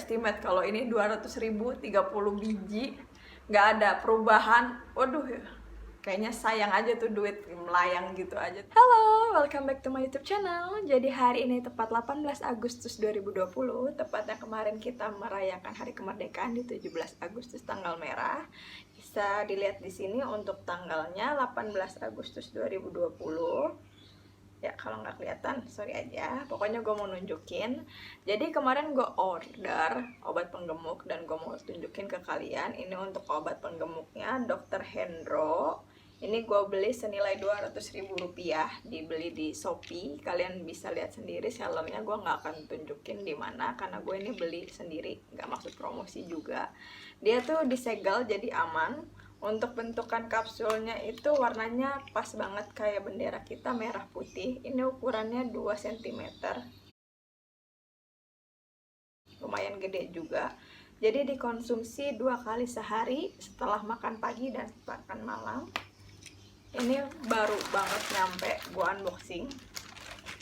underestimate kalau ini 200.000 30 biji, nggak ada perubahan. Waduh, kayaknya sayang aja tuh duit melayang gitu aja. Halo, welcome back to my YouTube channel. Jadi hari ini tepat 18 Agustus 2020, tepatnya kemarin kita merayakan hari kemerdekaan di 17 Agustus tanggal merah. Bisa dilihat di sini untuk tanggalnya 18 Agustus 2020. Ya kalau nggak kelihatan sorry aja, pokoknya gue mau nunjukin. Jadi kemarin gue order obat penggemuk dan gue mau tunjukin ke kalian. Ini untuk obat penggemuknya Dr. Hendro. Ini gue beli senilai 200.000 rupiah, dibeli di Shopee. Kalian bisa lihat sendiri sellernya, gue nggak akan tunjukin di mana karena gue ini beli sendiri, nggak maksud promosi juga. Dia tuh disegel jadi aman. Untuk bentukan kapsulnya itu warnanya pas banget kayak bendera kita, merah putih. Ini ukurannya 2 cm, lumayan gede juga. Jadi dikonsumsi 2 kali sehari setelah makan pagi dan makan malam. Ini baru banget nyampe, gua unboxing.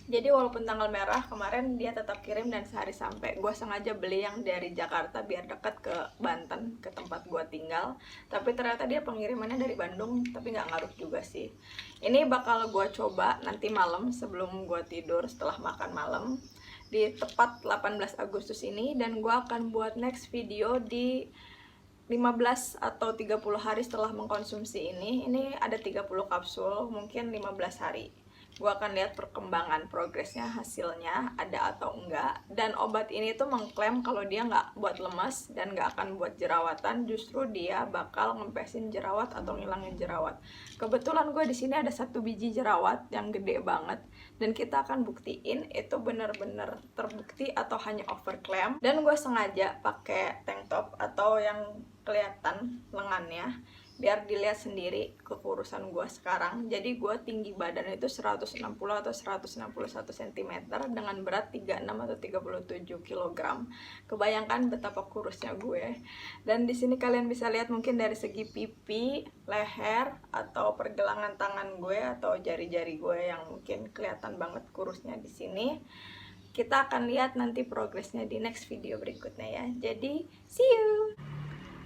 Jadi walaupun tanggal merah kemarin dia tetap kirim dan sehari sampai. Gue sengaja beli yang dari Jakarta biar deket ke Banten, ke tempat gue tinggal. Tapi ternyata dia pengirimannya dari Bandung, tapi nggak ngaruh juga sih. Ini bakal gue coba nanti malam sebelum gue tidur setelah makan malam. Di tepat 18 Agustus ini, dan gue akan buat next video di 15 atau 30 hari setelah mengkonsumsi ini. Ini ada 30 kapsul, mungkin 15 hari. Gue akan lihat perkembangan progresnya, hasilnya ada atau enggak. Dan obat ini tuh mengklaim kalau dia nggak buat lemas dan nggak akan buat jerawatan, justru dia bakal ngempesin jerawat atau ngilangin jerawat. Kebetulan gue di sini ada 1 biji jerawat yang gede banget, dan kita akan buktiin itu bener-bener terbukti atau hanya overclaim. Dan gue sengaja pakai tank top atau yang kelihatan lengannya biar dilihat sendiri kekurusan gue sekarang. Jadi gue tinggi badan itu 160 atau 161 cm dengan berat 36 atau 37 kg. Kebayangkan betapa kurusnya gue. Dan di sini kalian bisa lihat mungkin dari segi pipi, leher, atau pergelangan tangan gue atau jari-jari gue yang mungkin kelihatan banget kurusnya di sini. Kita akan lihat nanti progresnya di next video berikutnya ya. Jadi see you.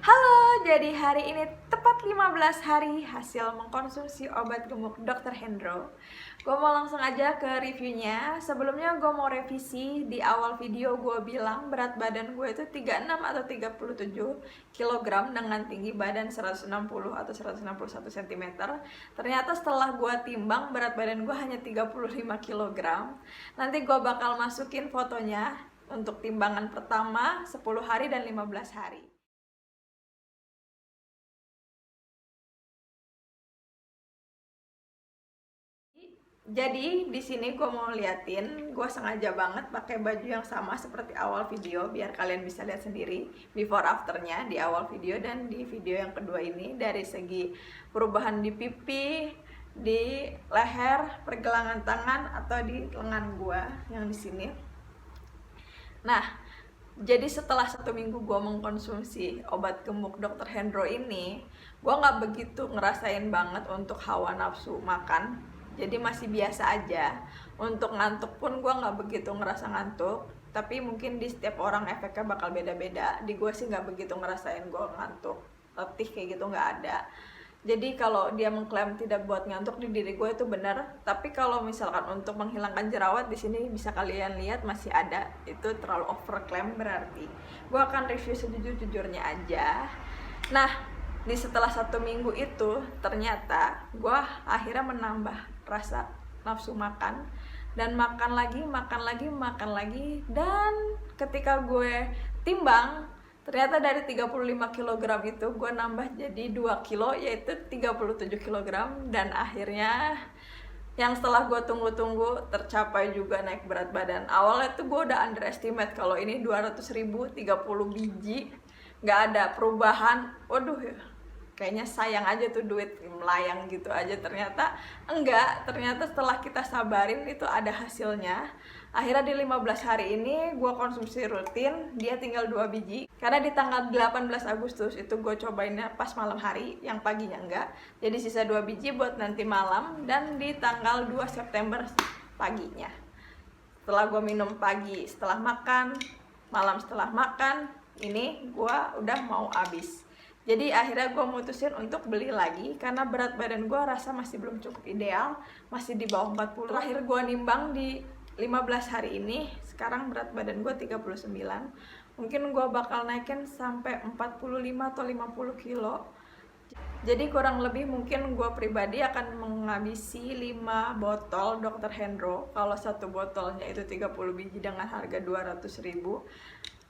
Halo, jadi hari ini tepat 15 hari hasil mengkonsumsi obat gemuk Dr. Hendro. Gue mau langsung aja ke reviewnya. Sebelumnya gue mau revisi, di awal video gue bilang berat badan gue itu 36 atau 37 kg dengan tinggi badan 160 atau 161 cm. Ternyata setelah gue timbang berat badan gue hanya 35 kg. Nanti gue bakal masukin fotonya untuk timbangan pertama 10 hari dan 15 hari. Jadi di sini gue mau liatin, gue sengaja banget pakai baju yang sama seperti awal video biar kalian bisa lihat sendiri before afternya di awal video dan di video yang kedua ini, dari segi perubahan di pipi, di leher, pergelangan tangan atau di lengan gue yang di sini. Nah, jadi setelah 1 minggu gue mengkonsumsi obat gemuk Dr. Hendro ini, gue nggak begitu ngerasain banget untuk hawa nafsu makan. Jadi masih biasa aja. Untuk ngantuk pun gue nggak begitu ngerasa ngantuk. Tapi mungkin di setiap orang efeknya bakal beda-beda. Di gue sih nggak begitu ngerasain gue ngantuk, letih kayak gitu nggak ada. Jadi kalau dia mengklaim tidak buat ngantuk, di diri gue itu benar. Tapi kalau misalkan untuk menghilangkan jerawat, di sini bisa kalian lihat masih ada. Itu terlalu overclaim berarti. Gue akan review sejujur-jujurnya aja. Nah, di setelah 1 minggu itu ternyata gue akhirnya menambah rasa nafsu makan, dan makan lagi, dan ketika gue timbang ternyata dari 35 kg itu gue nambah jadi 2 kilo, yaitu 37 kg. Dan akhirnya yang setelah gue tunggu-tunggu tercapai juga naik berat badan. Awalnya tuh gue udah underestimate kalau ini 200.000 30 biji nggak ada perubahan. Waduh, kayaknya sayang aja tuh duit melayang gitu aja. Ternyata enggak, ternyata setelah kita sabarin itu ada hasilnya. Akhirnya di 15 hari ini gue konsumsi rutin, dia tinggal 2 biji. Karena di tanggal 18 Agustus itu gue cobainnya pas malam hari, yang paginya enggak. Jadi sisa 2 biji buat nanti malam, dan di tanggal 2 September paginya. Setelah gue minum pagi setelah makan, malam setelah makan ini gue udah mau habis. Jadi akhirnya gue mutusin untuk beli lagi karena berat badan gue rasa masih belum cukup ideal, masih di bawah 40. Terakhir gue nimbang di 15 hari ini, sekarang berat badan gue 39. Mungkin gue bakal naikin sampai 45 atau 50 kilo. Jadi kurang lebih mungkin gue pribadi akan menghabisi 5 botol Dr. Hendro. Kalau satu botolnya itu 30 biji dengan harga 200.000,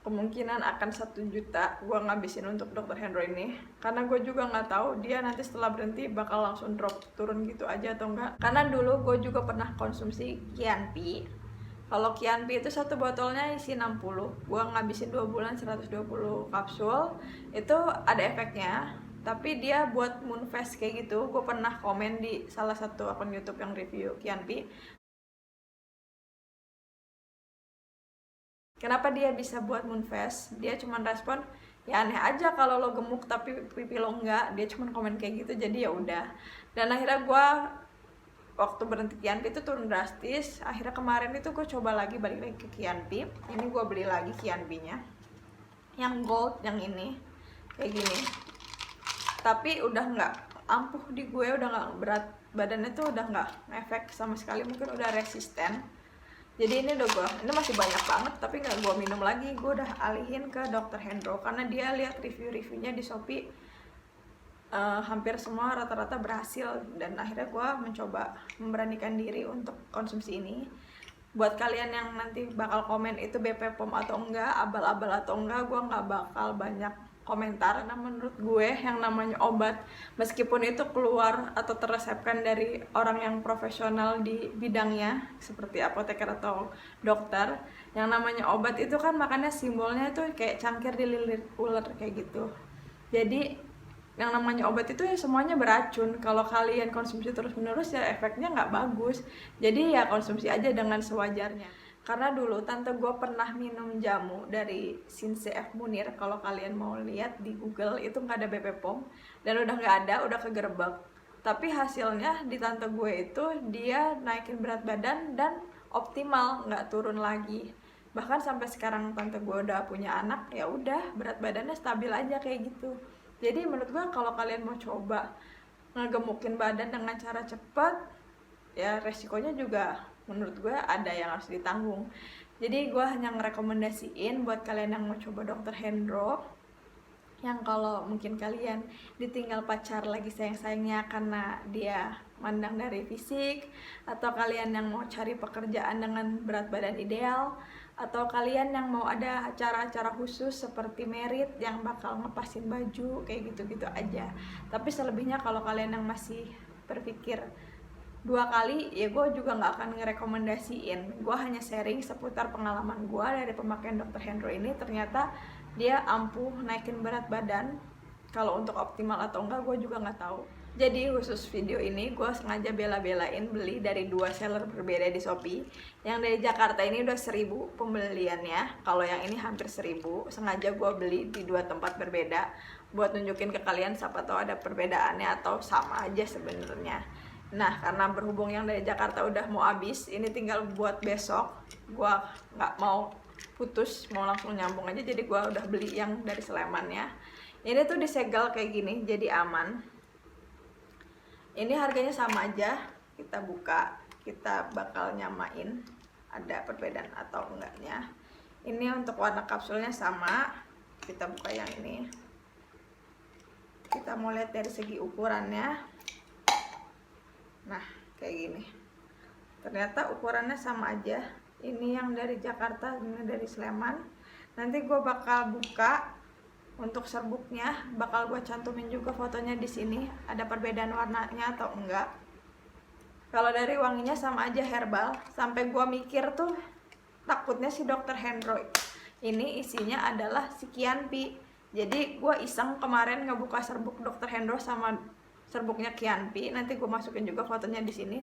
kemungkinan akan 1 juta gue ngabisin untuk Dr. Hendro ini. Karena gue juga nggak tahu dia nanti setelah berhenti bakal langsung drop turun gitu aja atau enggak. Karena dulu gue juga pernah konsumsi Kianpi. Kalau Kianpi itu satu botolnya isi 60, gue ngabisin 2 bulan 120 kapsul. Itu ada efeknya, tapi dia buat moon face kayak gitu. Gue pernah komen di salah satu akun YouTube yang review Kianpi, kenapa dia bisa buat moon face. Dia cuma respon, ya aneh aja kalau lo gemuk tapi pipi lo enggak. Dia cuma komen kayak gitu, jadi ya udah. Dan akhirnya gue waktu berhenti Kianpi itu turun drastis. Akhirnya kemarin itu gue coba lagi balik lagi ke Kianpi. Ini gue beli lagi Kianpinya yang gold, yang ini kayak gini. Tapi udah nggak ampuh di gue, udah nggak, berat badannya tuh udah nggak efek sama sekali, mungkin udah resisten. Jadi ini udah ini masih banyak banget tapi nggak gue minum lagi. Gue udah alihin ke Dr. Hendro karena dia lihat review-reviewnya di Shopee, hampir semua rata-rata berhasil. Dan akhirnya gue mencoba memberanikan diri untuk konsumsi ini. Buat kalian yang nanti bakal komen itu BP POM atau enggak, abal-abal atau enggak, gue nggak bakal banyak komentar. Karena menurut gue yang namanya obat, meskipun itu keluar atau terresepkan dari orang yang profesional di bidangnya seperti apoteker atau dokter, yang namanya obat itu kan makanya simbolnya itu kayak cangkir dililit ular kayak gitu. Jadi yang namanya obat itu ya semuanya beracun. Kalau kalian konsumsi terus-menerus ya efeknya nggak bagus. Jadi ya konsumsi aja dengan sewajarnya. Karena dulu tante gue pernah minum jamu dari Sinse F Munir. Kalau kalian mau lihat di Google itu nggak ada BP POM dan udah nggak ada, udah kegerebek. Tapi hasilnya di tante gue itu dia naikin berat badan dan optimal, nggak turun lagi. Bahkan sampai sekarang tante gue udah punya anak, ya udah berat badannya stabil aja kayak gitu. Jadi menurut gue kalau kalian mau coba ngegemukin badan dengan cara cepat, ya resikonya juga menurut gue ada yang harus ditanggung. Jadi gue hanya ngerekomendasiin buat kalian yang mau coba Dr. Hendro, yang kalau mungkin kalian ditinggal pacar lagi sayang-sayangnya karena dia mandang dari fisik, atau kalian yang mau cari pekerjaan dengan berat badan ideal, atau kalian yang mau ada acara-acara khusus seperti merit yang bakal ngepasin baju kayak gitu-gitu aja. Tapi selebihnya kalau kalian yang masih berpikir 2 kali, ya gue juga nggak akan ngerekomendasiin. Gue hanya sharing seputar pengalaman gue dari pemakaian Dr. Hendro ini. Ternyata dia ampuh naikin berat badan. Kalau untuk optimal atau enggak gue juga nggak tahu. Jadi khusus video ini gue sengaja bela-belain beli dari 2 seller berbeda di Shopee. Yang dari Jakarta ini udah 1000 pembeliannya. Kalau yang ini hampir 1000. Sengaja gue beli di 2 tempat berbeda buat nunjukin ke kalian siapa tahu ada perbedaannya atau sama aja sebenarnya. Nah, karena berhubung yang dari Jakarta udah mau habis, ini tinggal buat besok. Gue nggak mau putus, mau langsung nyambung aja. Jadi gue udah beli yang dari Slemannya. Ini tuh disegel kayak gini, jadi aman. Ini harganya sama aja. Kita buka, kita bakal nyamain ada perbedaan atau enggaknya. Ini untuk warna kapsulnya sama. Kita buka yang ini. Kita mau lihat dari segi ukurannya. Nah, kayak gini. Ternyata ukurannya sama aja. Ini yang dari Jakarta, ini dari Sleman. Nanti gue bakal buka untuk serbuknya, bakal gue cantumin juga fotonya di sini. Ada perbedaan warnanya atau enggak. Kalau dari wanginya sama aja, herbal. Sampai gue mikir tuh takutnya si Dr. Hendro ini isinya adalah si Kianpi. Jadi gue iseng kemarin ngebuka serbuk Dr. Hendro sama serbuknya Kianpi. Nanti gue masukin juga fotonya di sini.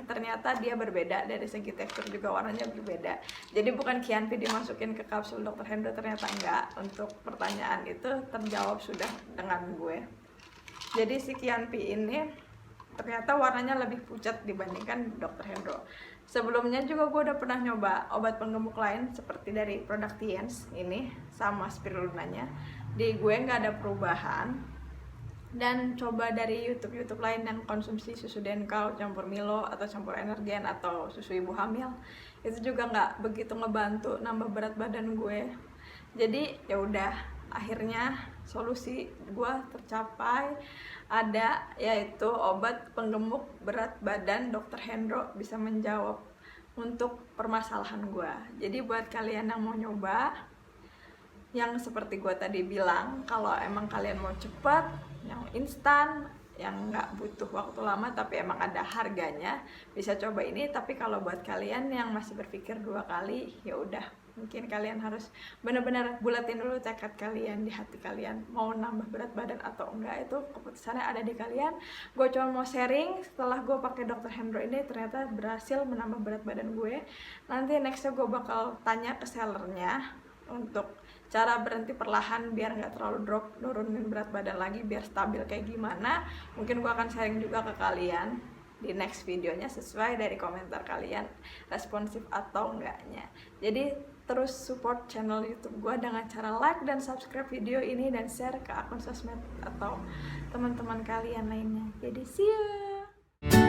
Ternyata dia berbeda dari segi tekstur, juga warnanya berbeda. Jadi bukan Kianpi dimasukin ke kapsul Dr. Hendro, ternyata enggak. Untuk pertanyaan itu terjawab sudah dengan gue. Jadi si Kianpi ini ternyata warnanya lebih pucat dibandingkan Dr. Hendro. Sebelumnya juga gue udah pernah nyoba obat penggemuk lain seperti dari produk Tiens ini sama spirulunanya, di gue nggak ada perubahan. Dan coba dari YouTube lain yang konsumsi susu Denkau campur Milo atau campur Energen atau susu ibu hamil, itu juga nggak begitu ngebantu nambah berat badan gue. Jadi ya udah, akhirnya solusi gue tercapai, ada yaitu obat penggemuk berat badan Dr. Hendro bisa menjawab untuk permasalahan gue. Jadi buat kalian yang mau nyoba, yang seperti gue tadi bilang, kalau emang kalian mau cepat, yang instan, yang nggak butuh waktu lama tapi emang ada harganya, bisa coba ini. Tapi kalau buat kalian yang masih berpikir 2 kali, ya udah, mungkin kalian harus benar-benar bulatin dulu tekad kalian di hati kalian, mau nambah berat badan atau enggak, itu keputusannya ada di kalian. Gue cuma mau sharing, setelah gue pakai Dr. Hendro ini ternyata berhasil menambah berat badan gue. Nanti nextnya gue bakal tanya ke sellernya untuk cara berhenti perlahan biar nggak terlalu drop, nurunin berat badan lagi biar stabil kayak gimana. Mungkin gue akan sharing juga ke kalian di next videonya sesuai dari komentar kalian, responsif atau enggaknya. Jadi terus support channel YouTube gue dengan cara like dan subscribe video ini dan share ke akun sosmed atau teman-teman kalian lainnya. Jadi see you.